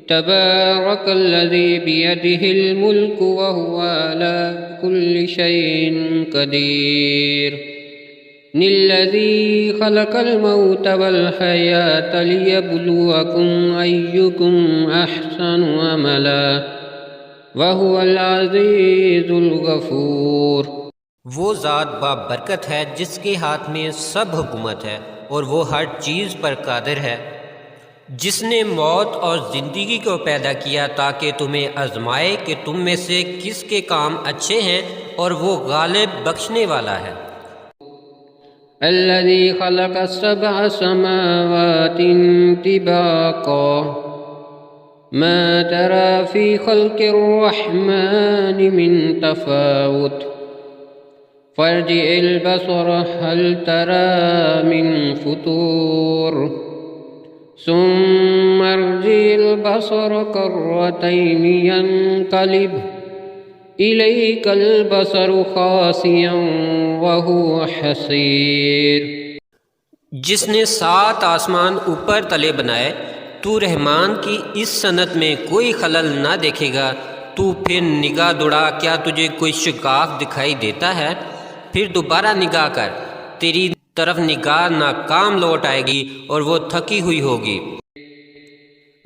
تبارك الذي بيده الملك وهو على كل شيء قدير الذي خلق الموت والحياة ليبلوكم أيكم أحسن عملا وهو العزيز الغفور۔ وہ ذات بابرکت ہے جس کے ہاتھ میں سب حکومت ہے اور وہ ہر چیز پر قادر ہے، جس نے موت اور زندگی کو پیدا کیا تاکہ تمہیں آزمائے کہ تم میں سے کس کے کام اچھے ہیں، اور وہ غالب بخشنے والا ہے۔ الذي خلق 7 سماوات طباقا ما ترى في خلق الرحمن من تفاوت فارجع البصر هل ترى من فطور ثم ارجع البصر كرتين ينقلب إليك البصر خاسئا وهو حسير۔ جس نے 7 آسمان اوپر تلے بنائے، تو رحمان کی اس صنعت میں کوئی خلل نہ دیکھے گا۔ تو پھر نگاہ دوڑا، کیا تجھے کوئی شکاف دکھائی دیتا ہے؟ پھر دوبارہ نگاہ کر، تیری طرف نگاہ ناکام لوٹ آئے گی اور وہ تھکی ہوئی ہوگی۔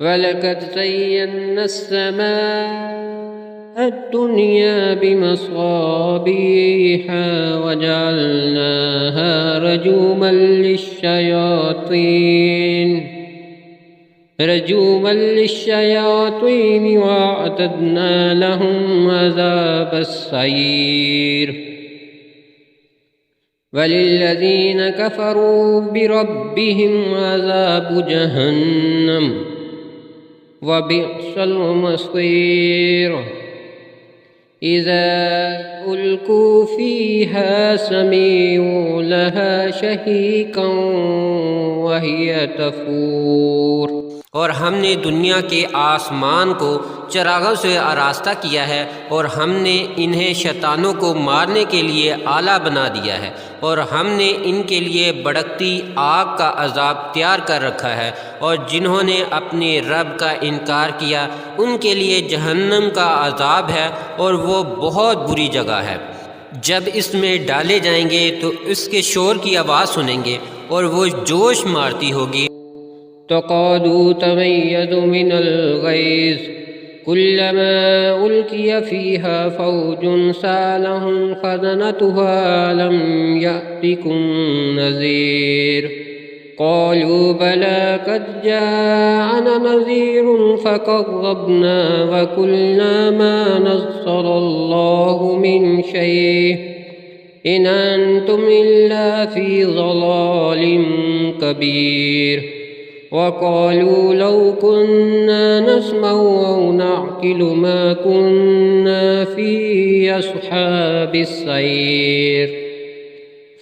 وَلَقَدْ زَيَّنَّا السَّمَاءَ الدُّنْيَا بِمَصَابِيحَ وَجَعَلْنَاهَا رَجُومًا لِلشَّيَاطِينِ وَأَعْتَدْنَا لَهُمْ عَذَابَ السَّعِيرِ۔ وَلِلَّذِينَ كَفَرُوا بِرَبِّهِمْ عَذَابُ جَهَنَّمَ وَبِئْسَ الْمَصِيرُ۔ إِذَا أُلْقُوا فِيهَا سَمِعُوا لَهَا شَهِيقًا وَهِيَ تَفُورُ۔ اور ہم نے دنیا کے آسمان کو چراغوں سے آراستہ کیا ہے، اور ہم نے انہیں شیطانوں کو مارنے کے لیے آلہ بنا دیا ہے، اور ہم نے ان کے لیے بھڑکتی آگ کا عذاب تیار کر رکھا ہے، اور جنہوں نے اپنے رب کا انکار کیا ان کے لیے جہنم کا عذاب ہے، اور وہ بہت بری جگہ ہے۔ جب اس میں ڈالے جائیں گے تو اس کے شور کی آواز سنیں گے اور وہ جوش مارتی ہوگی۔ تقاد تميز من الغيظ كلما ألقي فيها فوج سألهم خزنتها ألم يأتكم نذير قالوا بلى قد جاءنا نذير فكذبنا وقلنا ما نزل الله من شيء إن أنتم إلا في ضلال كبير وقالوا لو كنا نسمع أو نعقل ما كنا في أصحاب السعير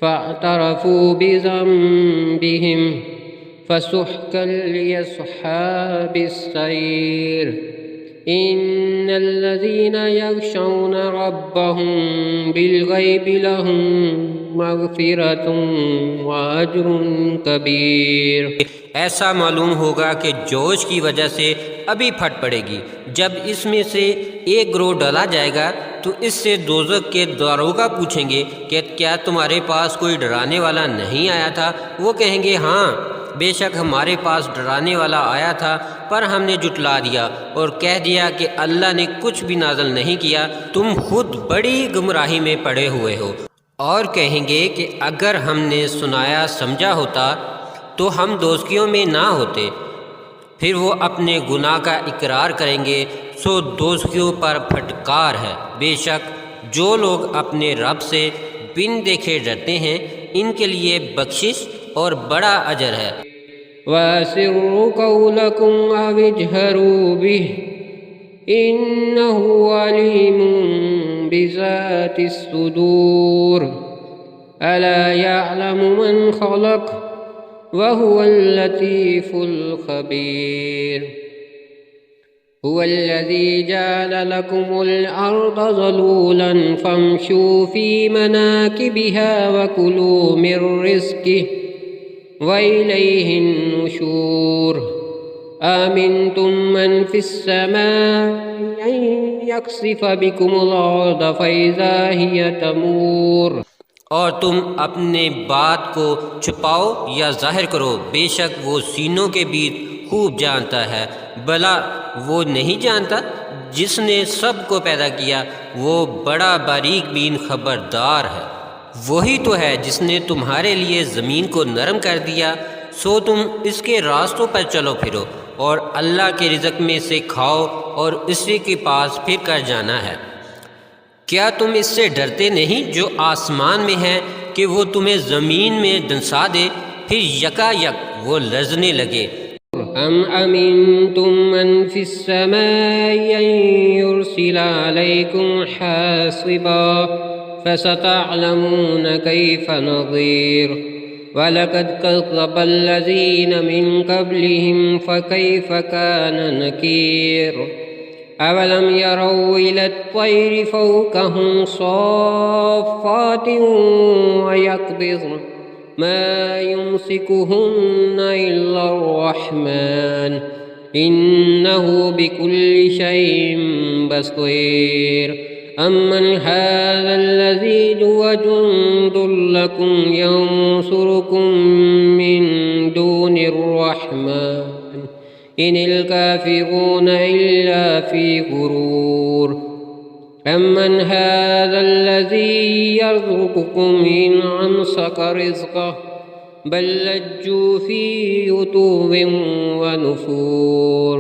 فاعترفوا بذنبهم فسحقا لأصحاب السعير إن الذين يخشون ربهم بالغيب لهم مغفرة وأجر كبير۔ ایسا معلوم ہوگا کہ جوش کی وجہ سے ابھی پھٹ پڑے گی۔ جب اس میں سے ایک گروہ ڈالا جائے گا تو اس سے دوزخ کے داروغہ پوچھیں گے کہ کیا تمہارے پاس کوئی ڈرانے والا نہیں آیا تھا؟ وہ کہیں گے ہاں بے شک ہمارے پاس ڈرانے والا آیا تھا، پر ہم نے جھٹلا دیا اور کہہ دیا کہ اللہ نے کچھ بھی نازل نہیں کیا، تم خود بڑی گمراہی میں پڑے ہوئے ہو۔ اور کہیں گے کہ اگر ہم نے سنایا سمجھا ہوتا تو ہم دوزخیوں میں نہ ہوتے۔ پھر وہ اپنے گناہ کا اقرار کریں گے، سو دوزخیوں پر پھٹکار ہے۔ بے شک جو لوگ اپنے رب سے بن دیکھے ڈرتے ہیں ان کے لیے بخشش اور بڑا اجر ہے۔ وَأَسِرُّوا قَوْلَكُمْ أَوِ اجْهَرُوا بِهِ إِنَّهُ عَلِيمٌ بِذَاتِ الصُّدُورِ أَلَا يَعْلَمُ مَنْ خَلَقَ وَهُوَ اللَّطِيفُ الْخَبِيرُ هُوَ الَّذِي جَعَلَ لَكُمُ الْأَرْضَ ذَلُولًا فَامْشُوا فِي مَنَاكِبِهَا وَكُلُوا مِنْ رِزْقِهِ وَإِلَيْهِ النُّشُورُ آمنتم من في السماء أن يخسف بكم الأرض فإذا هي تمور۔ اور تم اپنے بات کو چھپاؤ یا ظاہر کرو، بے شک وہ سینوں کے بیچ خوب جانتا ہے۔ بھلا وہ نہیں جانتا؟ جس نے سب کو پیدا کیا وہ بڑا باریک بین خبردار ہے۔ وہی تو ہے جس نے تمہارے لیے زمین کو نرم کر دیا، سو تم اس کے راستوں پر چلو پھرو، اور اللہ کے رزق میں سے کھاؤ اور اسی کے پاس پھر کر جانا ہے۔ کیا تم اس سے ڈرتے نہیں جو آسمان میں ہے کہ وہ تمہیں زمین میں دنسا دے، پھر یکا یک وہ لرزنے لگے؟ ام امنتم من فی السماء ان یرسل علیکم حاصبا فستعلمون کیف نظیر وَلَقَدْ كَذَّبَ الَّذِينَ مِن قَبْلِهِمْ فَكَيْفَ كَانَ نَكِيرِ أَوَلَمْ يَرَوْا إِلَى الطَّيْرِ فَوْقَهُمْ صَافَّاتٍ وَيَقْبِضْنَ مَا يُمْسِكُهُنَّ إِلَّا الرَّحْمَنُ إِنَّهُ بِكُلِّ شَيْءٍ بَصِيرٌ أَمَّنْ هَذَا الَّذِي هُوَ جُندٌ لَكُمْ يَنصُرُكُم مِّن دُونِ الرَّحْمَنِ إِنِ الْكَافِرُونَ إِلَّا فِي غُرُورٍ أَمَّنْ هَذَا الَّذِي يَرْزُقُكُمْ إِنْ أَمْسَكَ رِزْقَهُ بَل لَّجُّوا فِي عُتُوٍّ وَنُفُورٍ۔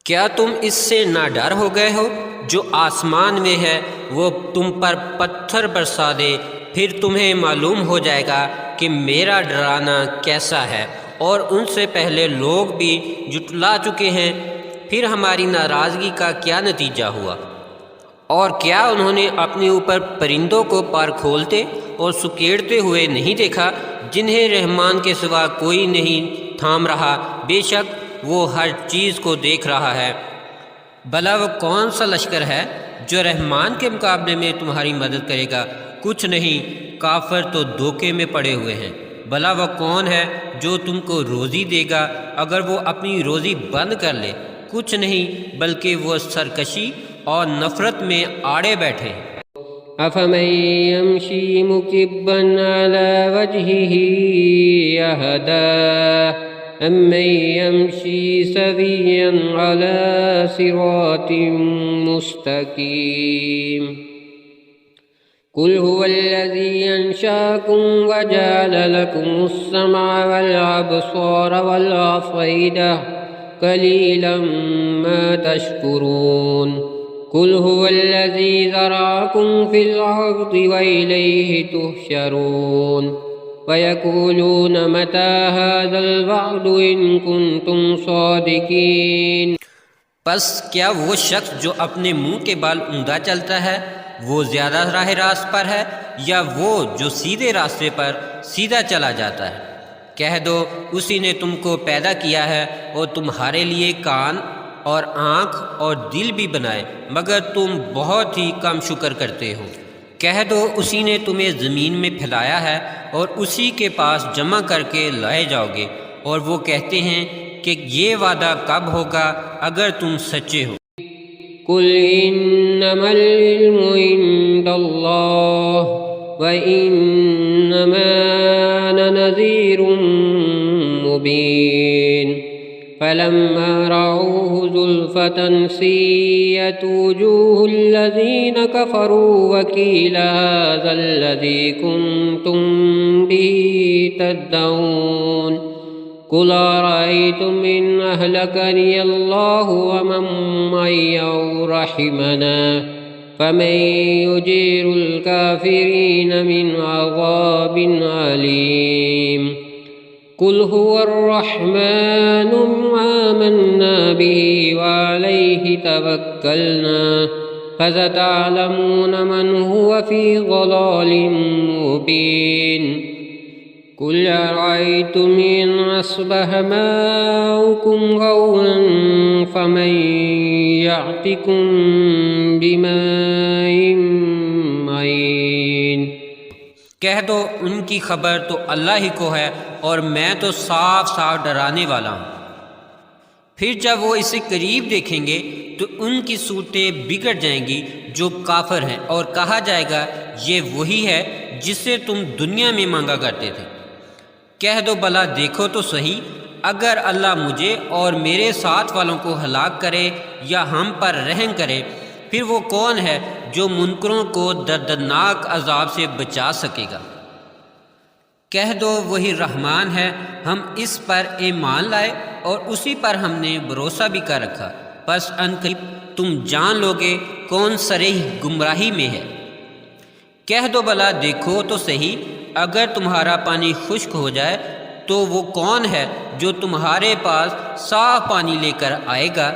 کیا تم اس سے ناڈر ہو گئے ہو؟ جو آسمان میں ہے وہ تم پر پتھر برسا دے، پھر تمہیں معلوم ہو جائے گا کہ میرا ڈرانا کیسا ہے، اور ان سے پہلے لوگ بھی جھٹلا چکے ہیں، پھر ہماری ناراضگی کا کیا نتیجہ ہوا؟ اور کیا انہوں نے اپنے اوپر پرندوں کو پر کھولتے اور سکیڑتے ہوئے نہیں دیکھا، جنہیں رحمان کے سوا کوئی نہیں تھام رہا؟ بے شک وہ ہر چیز کو دیکھ رہا ہے۔ بھلا وہ کون سا لشکر ہے جو رحمان کے مقابلے میں تمہاری مدد کرے گا؟ کچھ نہیں، کافر تو دھوکے میں پڑے ہوئے ہیں۔ بھلا وہ کون ہے جو تم کو روزی دے گا اگر وہ اپنی روزی بند کر لے؟ کچھ نہیں، بلکہ وہ سرکشی اور نفرت میں آڑے بیٹھے۔ أفمن يمشي مكبا على وجهه أهدى أمن يمشي سويا على صراط مستقيم قل هو الذي أنشأكم وجعل لكم السمع والأبصار والأفئدة قليلا ما تشكرون قل هو الذي ذرأكم في الأرض وإليه تحشرون وَيَقُولُونَ مَتَى هَذَا الْوَعْدُ إِن كُنتُمْ صَادِقِينَ۔ پس کیا وہ شخص جو اپنے منہ کے بال اوندا چلتا ہے وہ زیادہ راہ راست پر ہے، یا وہ جو سیدھے راستے پر سیدھا چلا جاتا ہے؟ کہہ دو اسی نے تم کو پیدا کیا ہے اور تمہارے لیے کان اور آنکھ اور دل بھی بنائے، مگر تم بہت ہی کم شکر کرتے ہو۔ کہہ دو اسی نے تمہیں زمین میں پھیلایا ہے اور اسی کے پاس جمع کر کے لائے جاؤ گے، اور وہ کہتے ہیں کہ یہ وعدہ کب ہوگا اگر تم سچے ہو۔ قل انما العلم عند اللہ وانما انا نذیر مبین فلما رأوه زلفة سیئت وجوه الذین کفروا وقیل هذا الذی کنتم به تدعون قل أرأيتم إن أهلكني الله ومن معي أو رحمنا فمن يجير الكافرين من عذاب أليم قل هو الرحمن آمنا به وعليه توكلنا فستعلمون من هو في ضلال مبين قل أرأيتم إن أصبح ماؤكم غورا فمن يأتكم بماء معين۔ کہہ دو ان کی خبر تو اللہ ہی کو ہے، اور میں تو صاف صاف ڈرانے والا ہوں۔ پھر جب وہ اسے قریب دیکھیں گے تو ان کی صورتیں بگڑ جائیں گی جو کافر ہیں، اور کہا جائے گا یہ وہی ہے جسے تم دنیا میں مانگا کرتے تھے۔ کہہ دو بھلا دیکھو تو صحیح، اگر اللہ مجھے اور میرے ساتھ والوں کو ہلاک کرے یا ہم پر رحم کرے، پھر وہ کون ہے جو منکروں کو دردناک عذاب سے بچا سکے گا؟ کہہ دو وہی رحمان ہے، ہم اس پر ایمان لائے اور اسی پر ہم نے بھروسہ بھی کر رکھا، پس عنقریب تم جان لوگے کون صریح گمراہی میں ہے۔ کہہ دو بھلا دیکھو تو صحیح، اگر تمہارا پانی خشک ہو جائے تو وہ کون ہے جو تمہارے پاس صاف پانی لے کر آئے گا؟